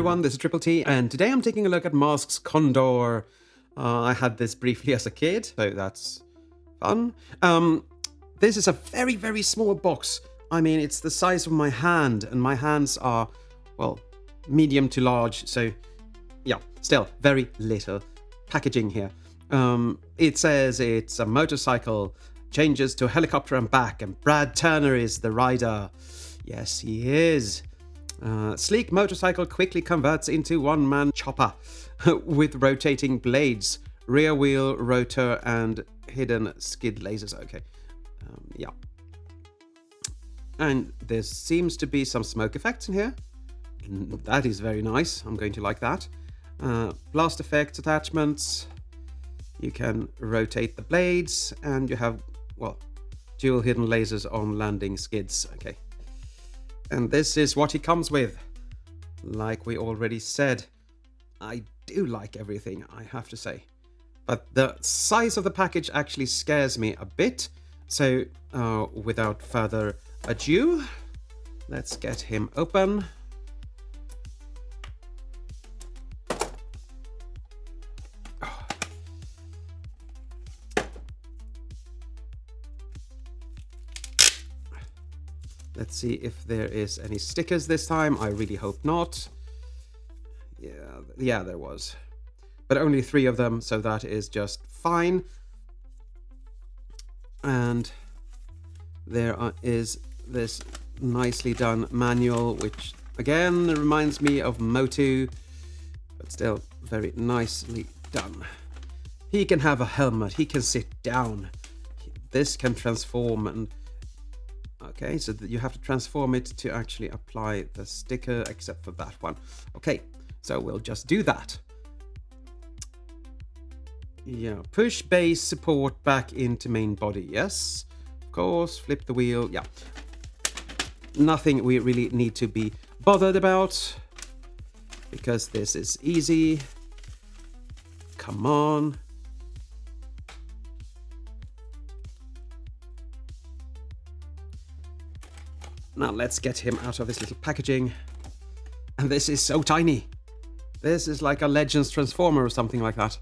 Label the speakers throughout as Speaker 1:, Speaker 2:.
Speaker 1: everyone, this is Triple T, and today I'm taking a look at M.A.S.K's Condor. I had this briefly as a kid, so that's fun. This is a very, very small box. I mean, it's the size of my hand, and my hands are, well, medium to large, so yeah, still very little packaging here. It says it's a motorcycle, changes to a helicopter and back, and Brad Turner is the rider. Yes, he is. Sleek motorcycle quickly converts into one-man chopper with rotating blades, rear wheel, rotor, and hidden skid lasers. Okay, yeah. And there seems to be some smoke effects in here. That is very nice. I'm going to like that. Blast effects attachments. You can rotate the blades, and you have, well, dual hidden lasers on landing skids. Okay. And this is what he comes with. Like we already said, I do like everything, I have to say. But the size of the package actually scares me a bit. So without further ado, let's get him open. Let's see if there is any stickers this time. I really hope not. Yeah, there was. But only 3 of them, so that is just fine. And there is this nicely done manual, which again reminds me of Motu, but still very nicely done. He can have a helmet, he can sit down. This can transform and... Okay, so you have to transform it to actually apply the sticker, except for that one. Okay, so we'll just do that. Yeah, push base support back into main body. Yes, of course, flip the wheel. Yeah, nothing we really need to be bothered about, because this is easy. Come on. Now let's get him out of his little packaging. And this is so tiny. This is like a Legends Transformer or something like that.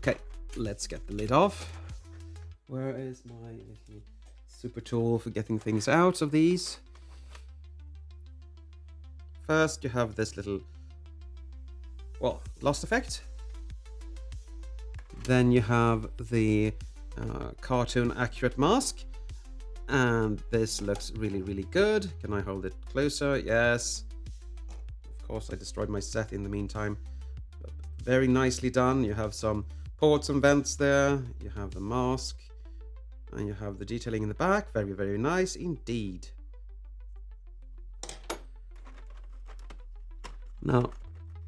Speaker 1: Okay, let's get the lid off. Where is my little super tool for getting things out of these? First, you have this little, well, lost effect. Then you have the cartoon accurate mask. And this looks really, really good. Can I hold it closer? Yes. Of course, I destroyed my set in the meantime. But very nicely done. You have some ports and vents there. You have the mask. And you have the detailing in the back. Very, very nice indeed. Now,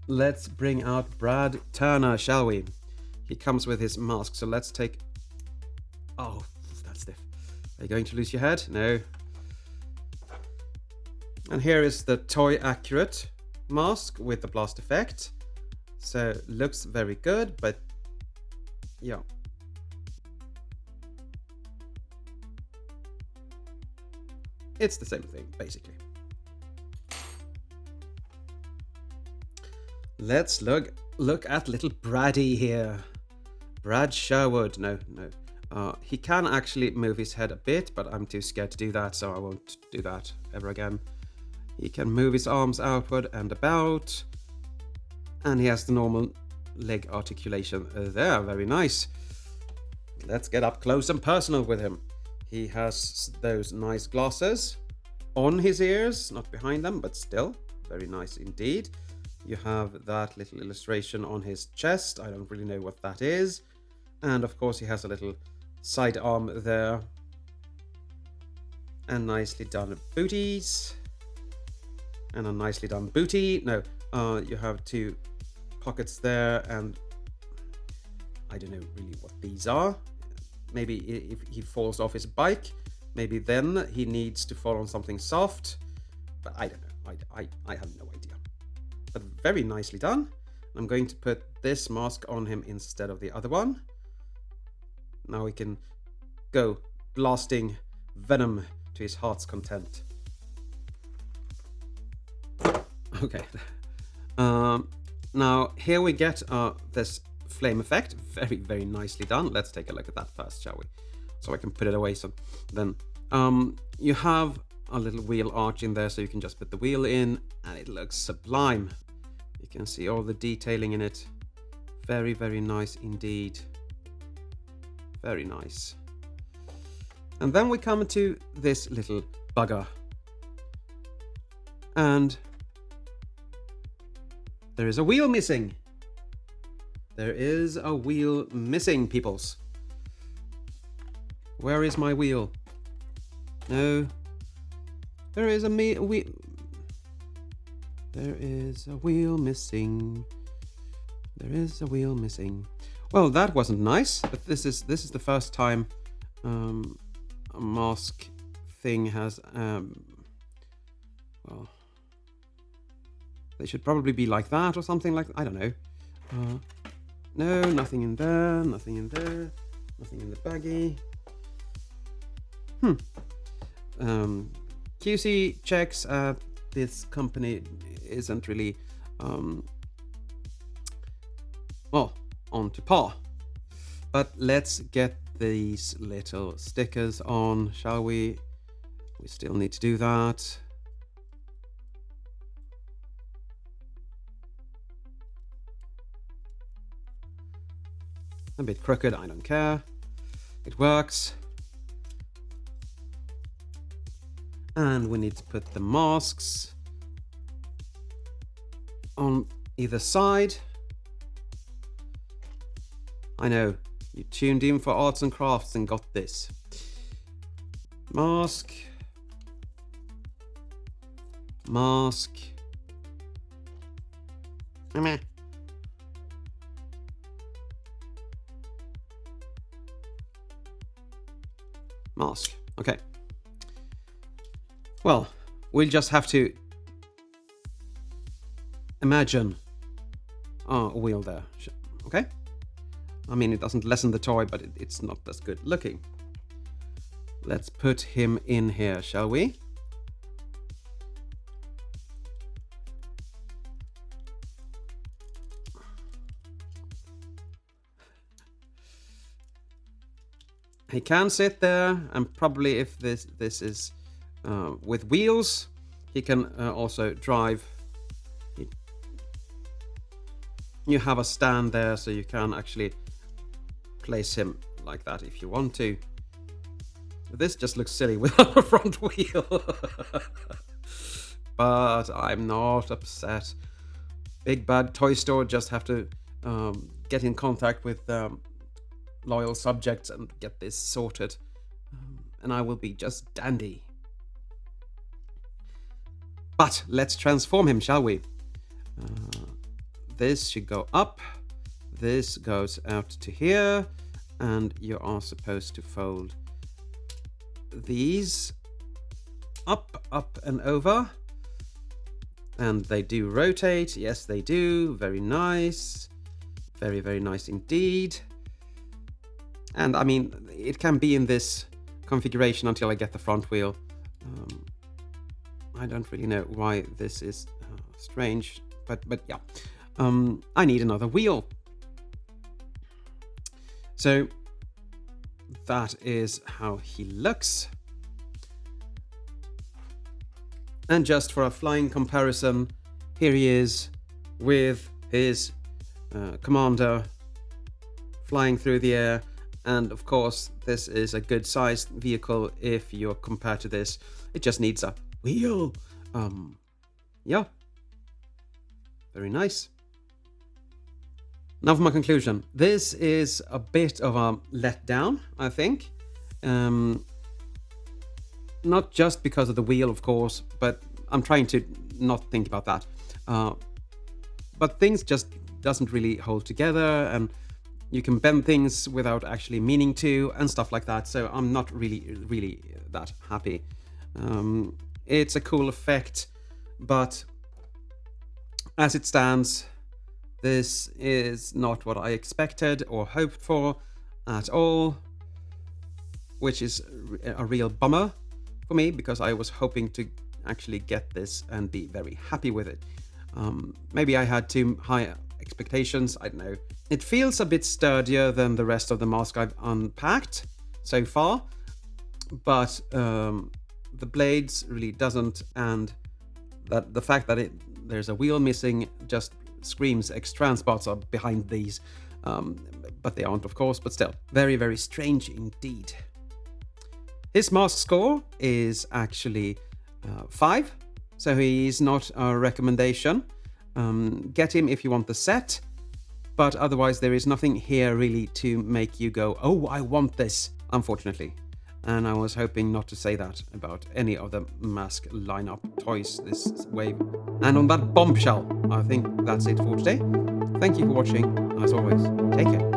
Speaker 1: let's bring out Brad Turner, shall we? He comes with his mask, so let's take... Oh, that's stiff. Are you going to lose your head? No. And here is the toy accurate mask with the blast effect. So looks very good, but yeah. It's the same thing, basically. Let's look at little Braddy here. Brad Sherwood. No. He can actually move his head a bit, but I'm too scared to do that, so I won't do that ever again. He can move his arms outward and about. And he has the normal leg articulation there. Very nice. Let's get up close and personal with him. He has those nice glasses on his ears, not behind them, but still very nice indeed. You have that little illustration on his chest. I don't really know what that is. And of course he has a little side arm there. And nicely done booties. And a nicely done booty. No, you have 2 pockets there, and I don't know really what these are. Maybe if he falls off his bike, maybe then he needs to fall on something soft. But I don't know. I have no idea. But very nicely done. I'm going to put this mask on him instead of the other one. Now we can go blasting venom to his heart's content. Okay. Now here we get this flame effect. Very, very nicely done. Let's take a look at that first, shall we? So I can put it away. So then you have a little wheel arch in there, so you can just put the wheel in and it looks sublime. You can see all the detailing in it. Very, very nice indeed. Very nice. And then we come to this little bugger. And there is a wheel missing. There is a wheel missing, peoples. Where is my wheel? No. There is a wheel. There is a wheel missing. There is a wheel missing. Well, that wasn't nice, but this is the first time a M.A.S.K thing has well, they should probably be like that or something like that. I don't know. No, nothing in there, nothing in there, nothing in the baggie. QC checks at this company isn't really well, on to par. But let's get these little stickers on, shall we? We still need to do that. A bit crooked, I don't care. It works. And we need to put the masks on either side. I know, you tuned in for arts and crafts and got this. M.A.S.K. M.A.S.K. M.A.S.K. Okay. Well, we'll just have to imagine a wheel there. Okay? I mean, it doesn't lessen the toy, but it's not as good looking. Let's put him in here, shall we? He can sit there, and probably if this is with wheels, he can also drive. You have a stand there, so you can actually place him like that if you want to. This just looks silly without a front wheel. But I'm not upset. Big bad toy store just have to get in contact with loyal subjects and get this sorted. And I will be just dandy. But let's transform him, shall we? This should go up. This goes out to here. And you are supposed to fold these up, up and over. And they do rotate. Yes, they do. Very nice. Very, very nice indeed. And I mean, it can be in this configuration until I get the front wheel. I don't really know why this is strange, but yeah. I need another wheel. So that is how he looks. And just for a flying comparison, here he is with his commander flying through the air. And of course, this is a good sized vehicle if you're compared to this. It just needs a wheel. Yeah. Very nice. Now for my conclusion. This is a bit of a letdown, I think. Not just because of the wheel, of course, but I'm trying to not think about that. But things just doesn't really hold together, and you can bend things without actually meaning to, and stuff like that. So I'm not really that happy. It's a cool effect, but as it stands, this is not what I expected or hoped for at all, which is a real bummer for me, because I was hoping to actually get this and be very happy with it. Maybe I had too high expectations, I don't know. It feels a bit sturdier than the rest of the mask I've unpacked so far, but the blades really doesn't, and that the fact that there's a wheel missing just screams X-Trans parts are behind these, but they aren't, of course, but still, very, very strange indeed. His mask score is actually 5, so he's not a recommendation. Get him if you want the set, but otherwise there is nothing here really to make you go, oh, I want this, unfortunately. And I was hoping not to say that about any of the M.A.S.K lineup toys this wave. And on that bombshell, I think that's it for today. Thank you for watching, and as always, take care.